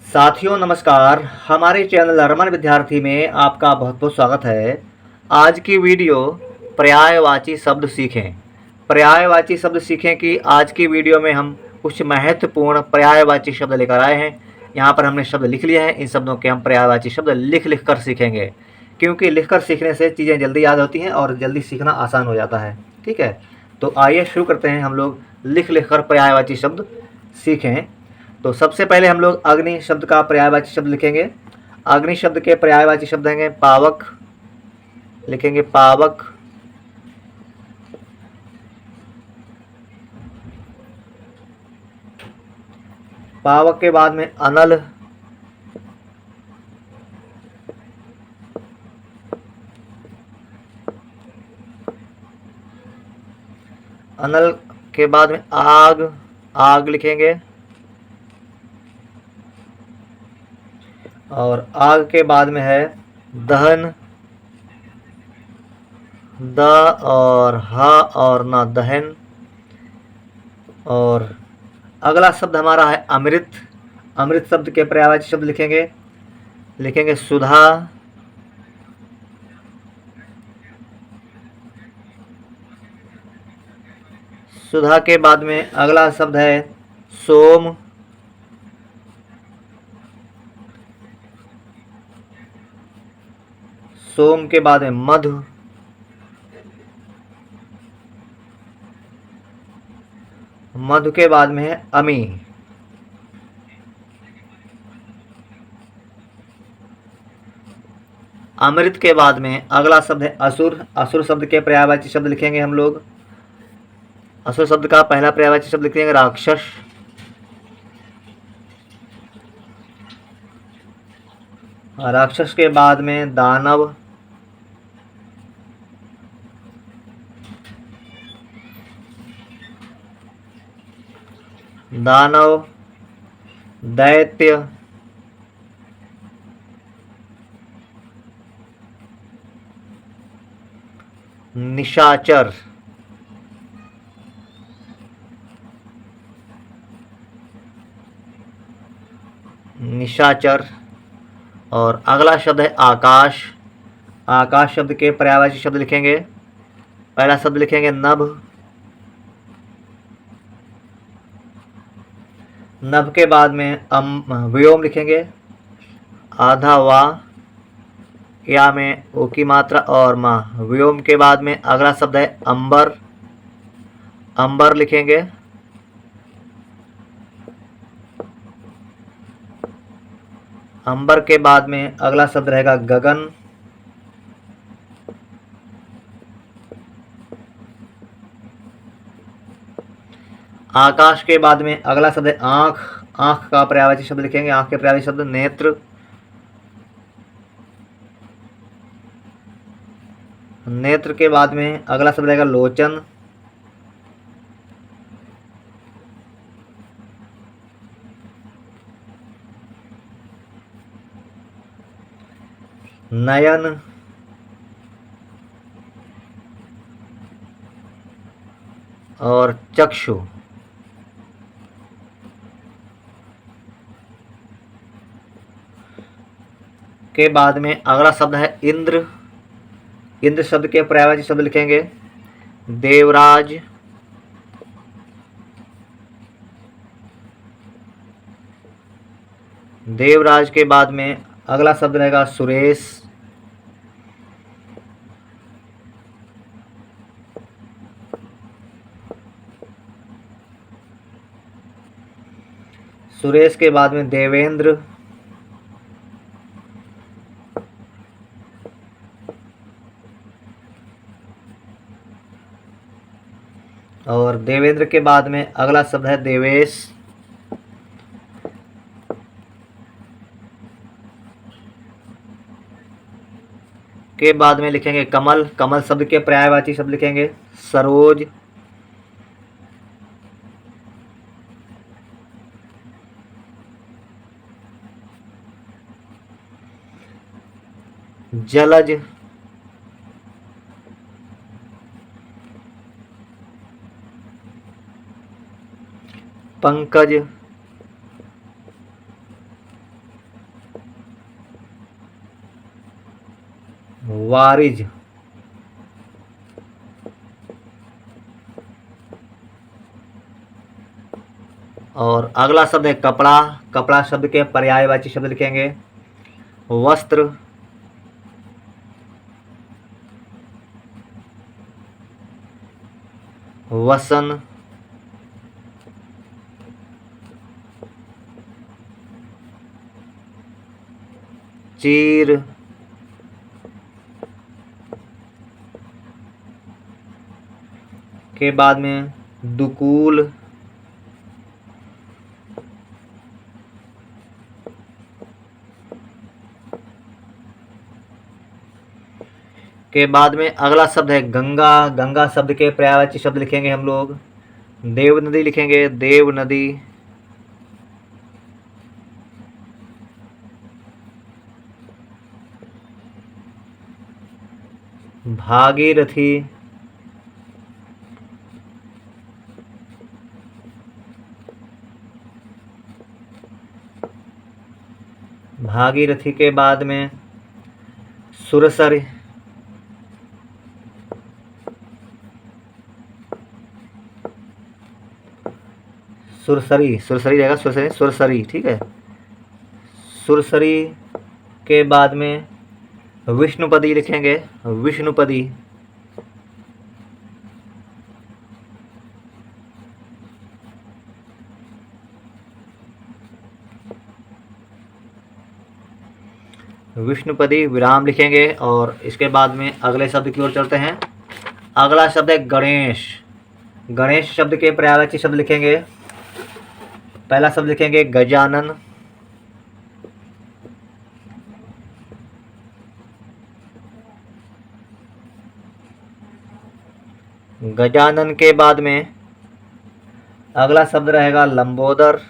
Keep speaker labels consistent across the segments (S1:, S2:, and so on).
S1: साथियों नमस्कार। हमारे चैनल रमन विद्यार्थी में आपका बहुत बहुत स्वागत है। आज की वीडियो पर्यायवाची शब्द सीखें। पर्यायवाची शब्द सीखें कि आज की वीडियो में हम कुछ महत्वपूर्ण पर्यायवाची शब्द लेकर आए हैं। यहाँ पर हमने शब्द लिख लिए हैं। इन शब्दों के हम पर्यायवाची शब्द लिख लिख कर सीखेंगे, क्योंकि लिखकर सीखने से चीज़ें जल्दी याद होती हैं और जल्दी सीखना आसान हो जाता है। ठीक है, तो आइए शुरू करते हैं। हम लोग लिख लिख कर पर्यायवाची शब्द सीखें। तो सबसे पहले हम लोग अग्नि शब्द का पर्यायवाची शब्द लिखेंगे। अग्नि शब्द के पर्यायवाची शब्द हैं पावक, लिखेंगे पावक। पावक के बाद में अनल, अनल के बाद में आग, आग लिखेंगे। और आग के बाद में है दहन, द और ह और न, दहन। और अगला शब्द हमारा है अमृत। अमृत शब्द के पर्यायवाची शब्द लिखेंगे, लिखेंगे सुधा। सुधा के बाद में अगला शब्द है सोम। सोम के बाद में मधु। मधु के बाद में है अमी। अमृत के बाद में अगला शब्द है असुर। असुर शब्द के पर्यायवाची शब्द लिखेंगे हम लोग। असुर शब्द का पहला पर्यायवाची शब्द लिखेंगे राक्षस। राक्षस के बाद में दानव। दानव, दैत्य, निशाचर। निशाचर। और अगला शब्द है आकाश। आकाश शब्द के पर्यायवाची शब्द लिखेंगे। पहला शब्द लिखेंगे नभ। नभ के बाद में व्योम लिखेंगे, आधा वा, या में ओ की मात्रा और माँ। व्योम के बाद में अगला शब्द है अंबर। अंबर लिखेंगे। अंबर के बाद में अगला शब्द रहेगा गगन। आकाश के बाद में अगला शब्द है आँख। आँख का पर्यायवाची शब्द लिखेंगे। आँख के पर्यायवाची शब्द नेत्र। नेत्र के बाद में अगला शब्द रहेगा लोचन। नयन। और चक्षु। के बाद में अगला शब्द है इंद्र। इंद्र शब्द के पर्यायवाची शब्द लिखेंगे देवराज। देवराज के बाद में अगला शब्द रहेगा सुरेश। सुरेश के बाद में देवेंद्र। और देवेंद्र के बाद में अगला शब्द है देवेश। के बाद में लिखेंगे कमल। कमल शब्द के पर्यायवाची शब्द लिखेंगे सरोज। जलज। पंकज। वारिज। और अगला शब्द है कपड़ा। कपड़ा शब्द के पर्यायवाची शब्द लिखेंगे वस्त्र, वसन, चीर, के बाद में दुकूल, के बाद में अगला शब्द है गंगा। गंगा शब्द के पर्यायवाची शब्द लिखेंगे हम लोग देव नदी, लिखेंगे देव नदी, भागीरथी, भागीरथी के बाद में सुरसरी, सुरसरी, सुरसरी रहेगा, सुरसरी, सुरसरी, ठीक है। सुरसरी के बाद में विष्णुपदी लिखेंगे विष्णुपदी, विष्णुपदी विराम लिखेंगे। और इसके बाद में अगले शब्द की ओर चलते हैं। अगला शब्द है गणेश। गणेश शब्द के पर्यायवाची शब्द लिखेंगे। पहला शब्द लिखेंगे गजानन, गजानन के बाद में अगला शब्द रहेगा लंबोदर,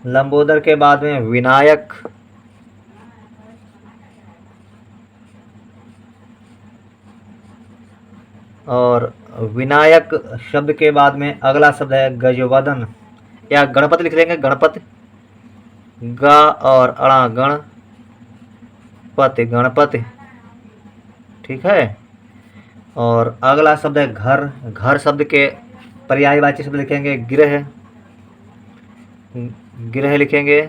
S1: लंबोदर के बाद में विनायक, और विनायक शब्द के बाद में अगला शब्द है गजवदन, या गणपति लिख लेंगे गणपति, ग और अणा गणपति, गणपति, ठीक है। और अगला शब्द है घर। घर शब्द के पर्यायवाची शब्द लिखेंगे गृह, गृह लिखेंगे।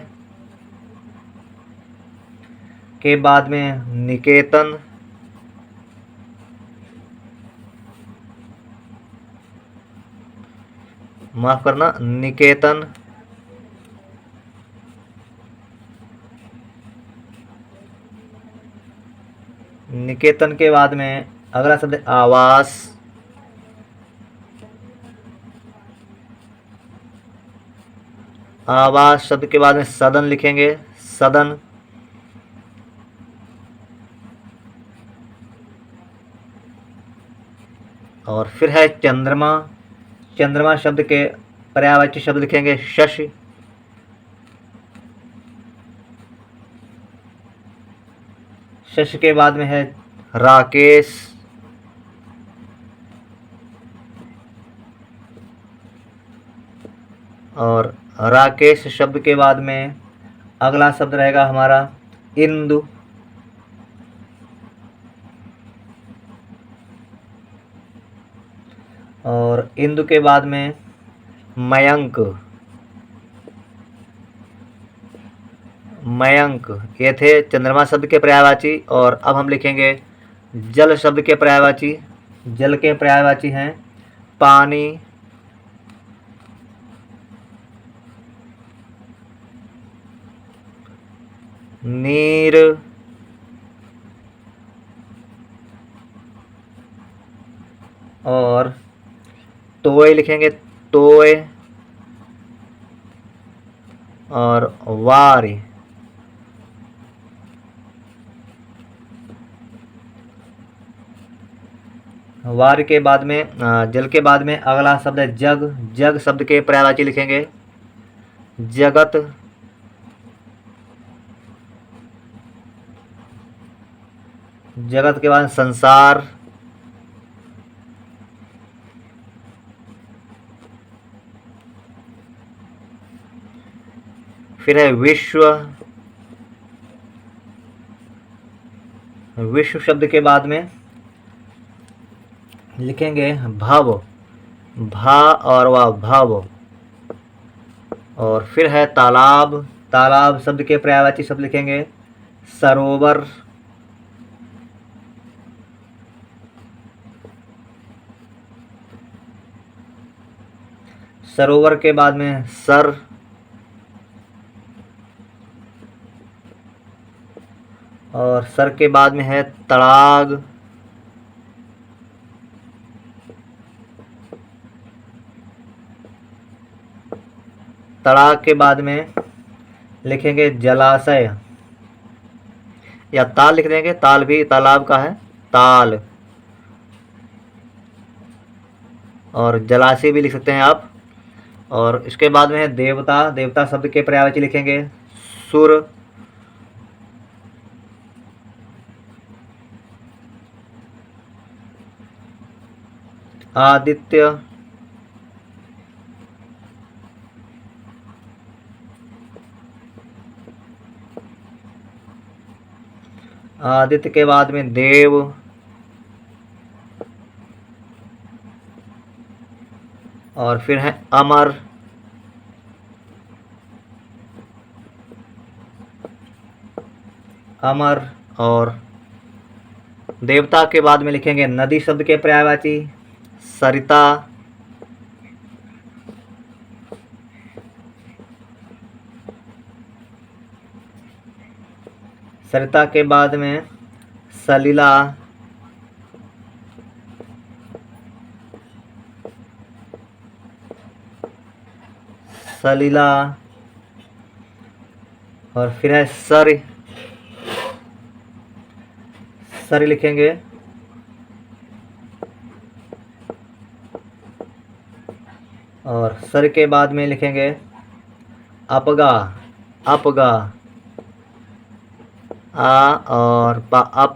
S1: के बाद में निकेतन, माफ करना निकेतन, निकेतन के बाद में अगला शब्द है आवास, आवास शब्द के बाद में सदन लिखेंगे सदन, और फिर है चंद्रमा। चंद्रमा शब्द के पर्यायवाची शब्द लिखेंगे शशि, शशि के बाद में है राकेश, और राकेश शब्द के बाद में अगला शब्द रहेगा हमारा इंदु, और इंदु के बाद में मयंक, मयंक। ये थे चंद्रमा शब्द के पर्यायवाची। और अब हम लिखेंगे जल शब्द के पर्यायवाची। जल के पर्यायवाची हैं पानी, नीर, और तोय लिखेंगे तोय, और वारी। वार के बाद में जल के बाद में अगला शब्द है जग। जग शब्द के पर्यायवाची लिखेंगे जगत, जगत के बाद संसार, फिर है विश्व। विश्व शब्द के बाद में लिखेंगे भव, भा और वा भव। और फिर है तालाब। तालाब शब्द के पर्यायवाची शब्द लिखेंगे सरोवर। सरोवर के बाद में सर। और सर के बाद में है तड़ाग। तड़ाग के बाद में लिखेंगे जलाशय, या ताल लिख देंगे, ताल भी तालाब का है, ताल। और जलाशय भी लिख सकते हैं आप। और इसके बाद में है देवता। देवता शब्द के पर्यायवाची लिखेंगे सुर। आदित्य। आदित्य के बाद में देव। और फिर है अमर। अमर। और देवता के बाद में लिखेंगे नदी शब्द के पर्यायवाची सरिता। सरिता के बाद में सलिला। सलिला। और फिर है सर। सर लिखेंगे। और सर के बाद में लिखेंगे अपगा। अपगा, आ और पा, अप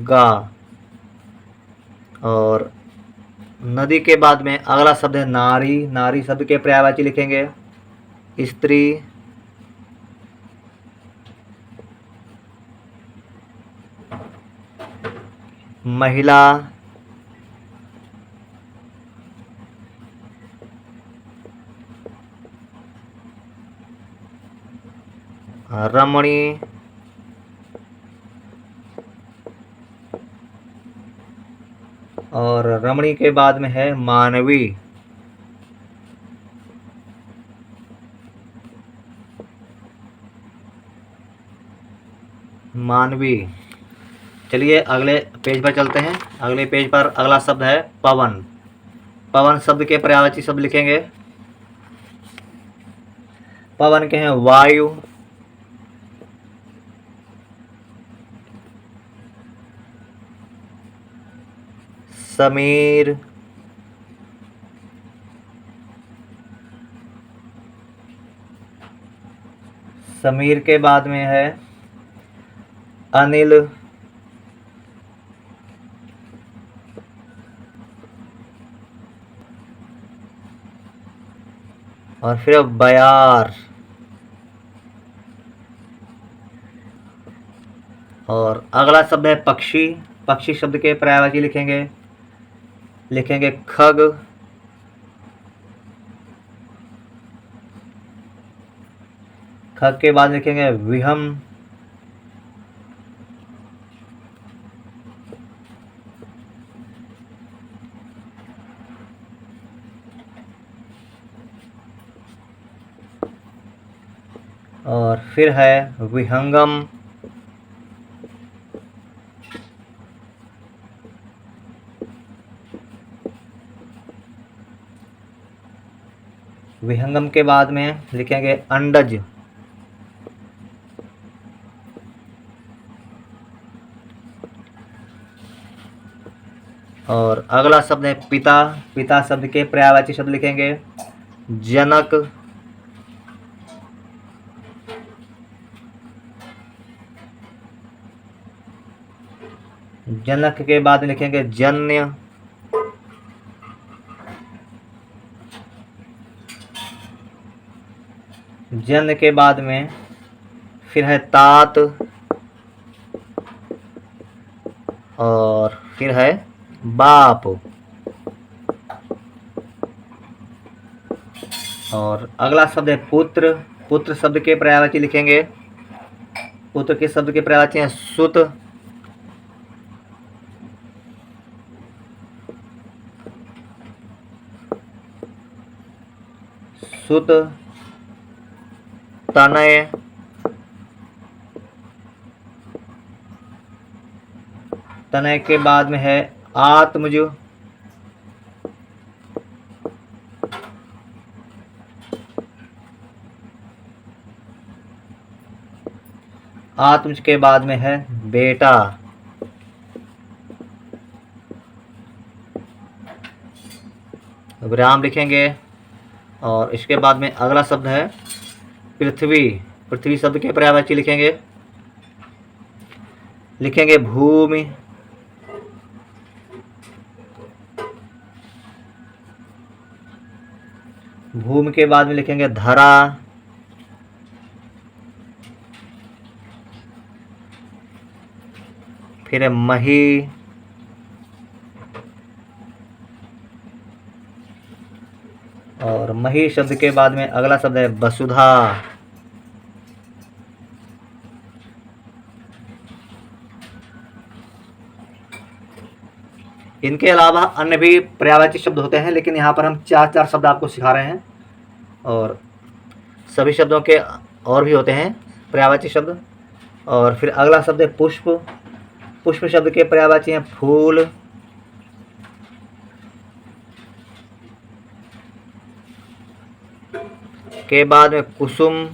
S1: गा। और नदी के बाद में अगला शब्द है नारी। नारी शब्द के पर्यायवाची लिखेंगे स्त्री। महिला। रमणी। और रमणी के बाद में है मानवी। मानवी। चलिए अगले पेज पर चलते हैं। अगले पेज पर अगला शब्द है पवन। पवन शब्द के पर्यायवाची शब्द लिखेंगे। पवन के हैं वायु। समीर। समीर के बाद में है अनिल। और फिर बयार। और अगला शब्द है पक्षी। पक्षी शब्द के पर्यायवाची लिखेंगे खग। खग के बाद लिखेंगे विहम। और फिर है विहंगम। विहंगम के बाद में लिखेंगे अंडज। और अगला शब्द है पिता। पिता शब्द के पर्यायवाची शब्द लिखेंगे जनक। जनक के बाद लिखेंगे जन्य। जन के बाद में फिर है तात और फिर है बाप। और अगला शब्द है पुत्र। पुत्र शब्द के पर्यायवाची लिखेंगे। पुत्र के शब्द के पर्यायवाची हैं सुत, सुत, तनय, तनय के बाद में है आत्मज, आत्मज के बाद में है बेटा। विराम लिखेंगे और इसके बाद में अगला शब्द है पृथ्वी। पृथ्वी शब्द के पर्यायवाची लिखेंगे। लिखेंगे भूमि, भूमि के बाद में लिखेंगे धरा, फिर है मही, और मही शब्द के बाद में अगला शब्द है वसुधा। इनके अलावा अन्य भी पर्यायवाची शब्द होते हैं, लेकिन यहाँ पर हम चार चार शब्द आपको सिखा रहे हैं और सभी शब्दों के और भी होते हैं पर्यायवाची शब्द। और फिर अगला शब्द है पुष्प। पुष्प शब्द के पर्यायवाची हैं फूल, के बाद में कुसुम,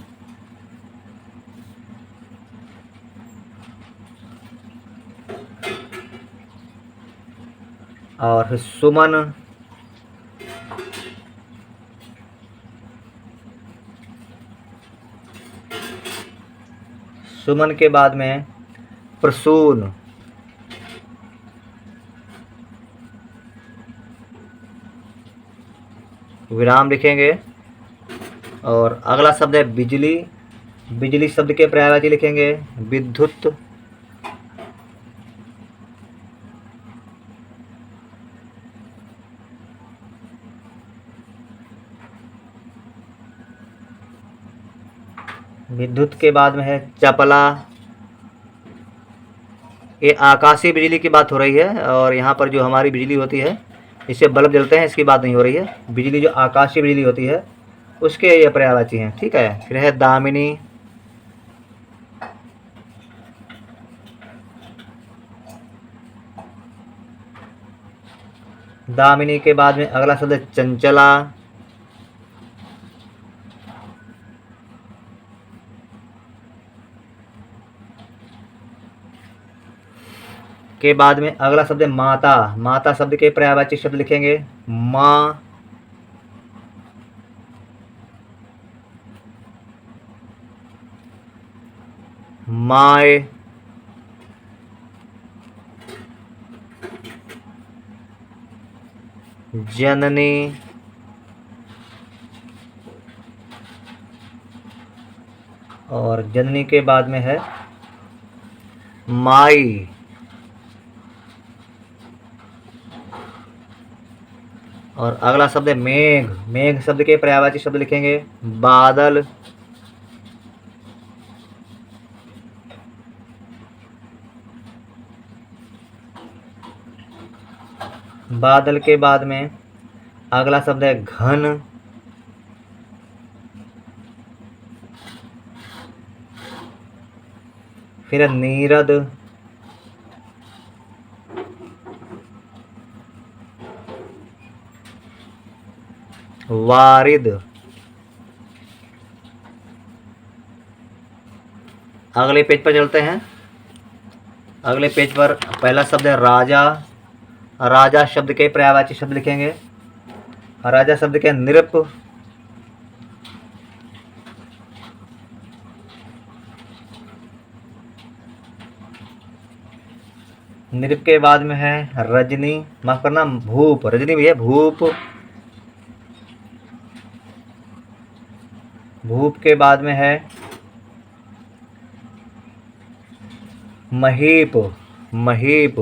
S1: और फिर सुमन, सुमन के बाद में प्रसून। विराम लिखेंगे और अगला शब्द है बिजली। बिजली शब्द के पर्यायवाची लिखेंगे विद्युत, विद्युत के बाद में है चपला। ये आकाशीय बिजली की बात हो रही है और यहाँ पर जो हमारी बिजली होती है इससे बल्ब जलते हैं, इसकी बात नहीं हो रही है। बिजली जो आकाशीय बिजली होती है उसके ये पर्यायवाची हैं, ठीक है। फिर है दामिनी, दामिनी के बाद में अगला शब्द है चंचला, के बाद में अगला शब्द है माता। माता शब्द के पर्यायवाची शब्द लिखेंगे माँ, माए, जननी, और जननी के बाद में है माई। और अगला शब्द है मेघ। मेघ शब्द के पर्यायवाची शब्द लिखेंगे बादल, बादल के बाद में अगला शब्द है घन, फिर है नीरद, वारिद। अगले पेज पर चलते हैं। अगले पेज पर पहला शब्द है राजा। राजा शब्द के पर्यायवाची शब्द लिखेंगे। राजा शब्द के नृप, नृप के बाद में है रजनी, माफ करना भूप, रजनी भी है भूप। भूप के बाद में है महीप। महीप।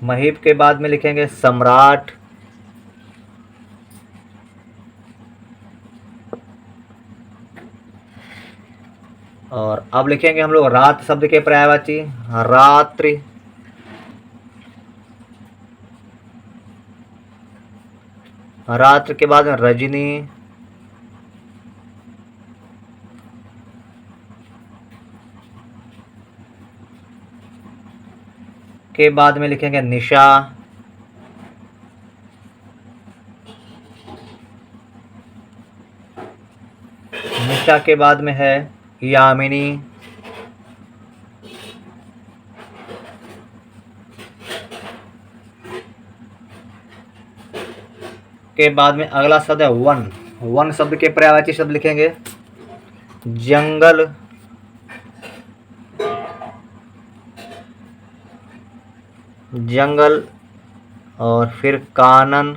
S1: महीप के बाद में लिखेंगे सम्राट। और अब लिखेंगे हम लोग रात शब्द के पर्यायवाची रात्रि। रात्र के बाद में रजनी। के बाद में लिखेंगे निशा। निशा के बाद में है यामिनी। के बाद में अगला शब्द है वन। वन शब्द के पर्यायवाची शब्द लिखेंगे जंगल। जंगल। और फिर कानन।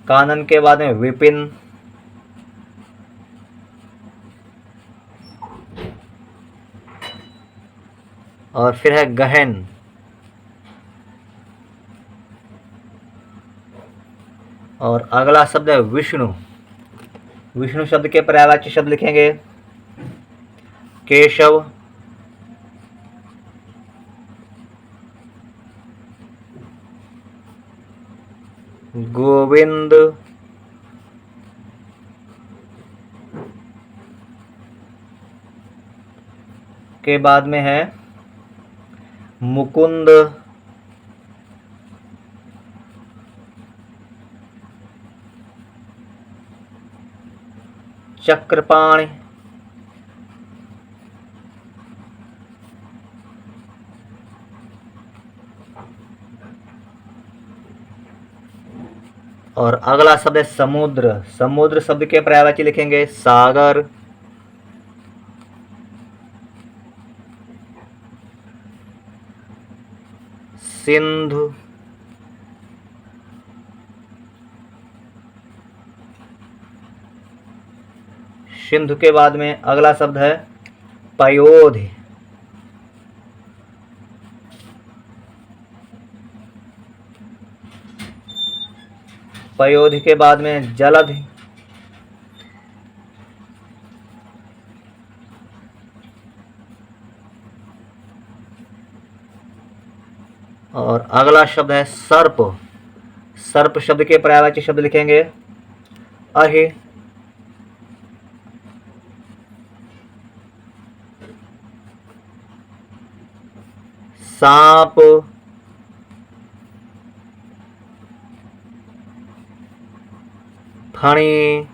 S1: कानन के बाद में विपिन। और फिर है गहन। और अगला शब्द है विष्णु। विष्णु शब्द के पर्यायवाची शब्द लिखेंगे केशव। गोविंद। के बाद में है मुकुंद। चक्रपाणि। और अगला शब्द है समुद्र। समुद्र शब्द के पर्यायवाची लिखेंगे सागर। सिंधु। सिंधु के बाद में अगला शब्द है पयोधि। पयोधि के बाद में जलधि। और अगला शब्द है सर्प। सर्प शब्द के पर्यायवाची शब्द लिखेंगे अहि। सांप। फणी।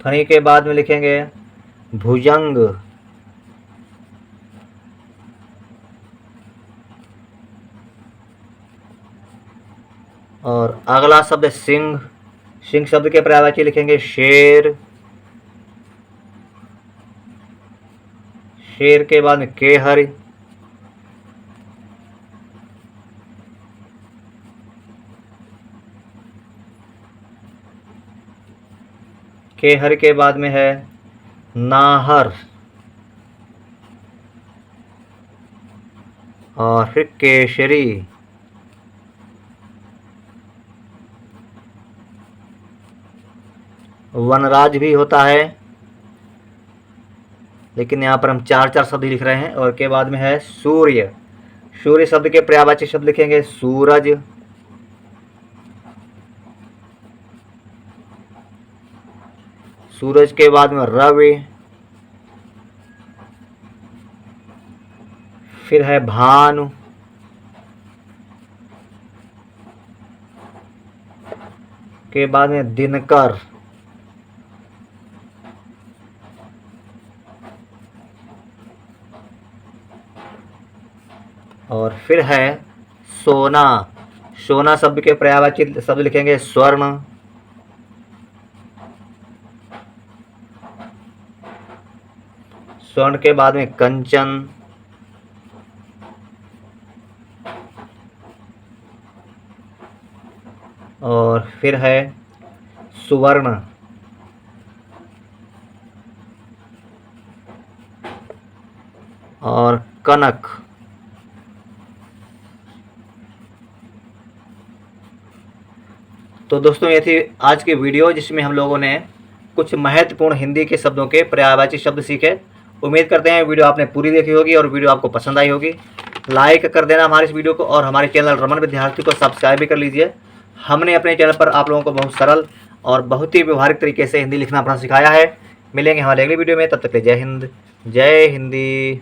S1: फणी के बाद में लिखेंगे भुजंग। और अगला शब्द है सिंह। सिंह शब्द के पर्यायवाची लिखेंगे शेर। शेर के बाद में केहर। केहर के बाद में है नाहर। और फिर केसरी। वनराज भी होता है, लेकिन यहाँ पर हम चार चार शब्द लिख रहे हैं। और के बाद में है सूर्य। सूर्य शब्द के पर्यायवाची शब्द लिखेंगे सूरज। सूरज के बाद में रवि। फिर है भानु। के बाद में दिनकर। और फिर है सोना। सोना शब्द के पर्यायवाची शब्द लिखेंगे स्वर्ण। स्वर्ण के बाद में कंचन, और फिर है सुवर्ण, और कनक। तो दोस्तों ये थी आज की वीडियो जिसमें हम लोगों ने कुछ महत्वपूर्ण हिंदी के शब्दों के पर्यायवाची शब्द सीखे। उम्मीद करते हैं वीडियो आपने पूरी देखी होगी और वीडियो आपको पसंद आई होगी। लाइक कर देना हमारे इस वीडियो को, और हमारे चैनल रमन विद्यार्थी को सब्सक्राइब भी कर लीजिए। हमने अपने चैनल पर आप लोगों को बहुत सरल और बहुत ही व्यवहारिक तरीके से हिंदी लिखना पढ़ना सिखाया है। मिलेंगे हमारे अगली वीडियो में, तब तक के लिए जय हिंद, जय हिंदी।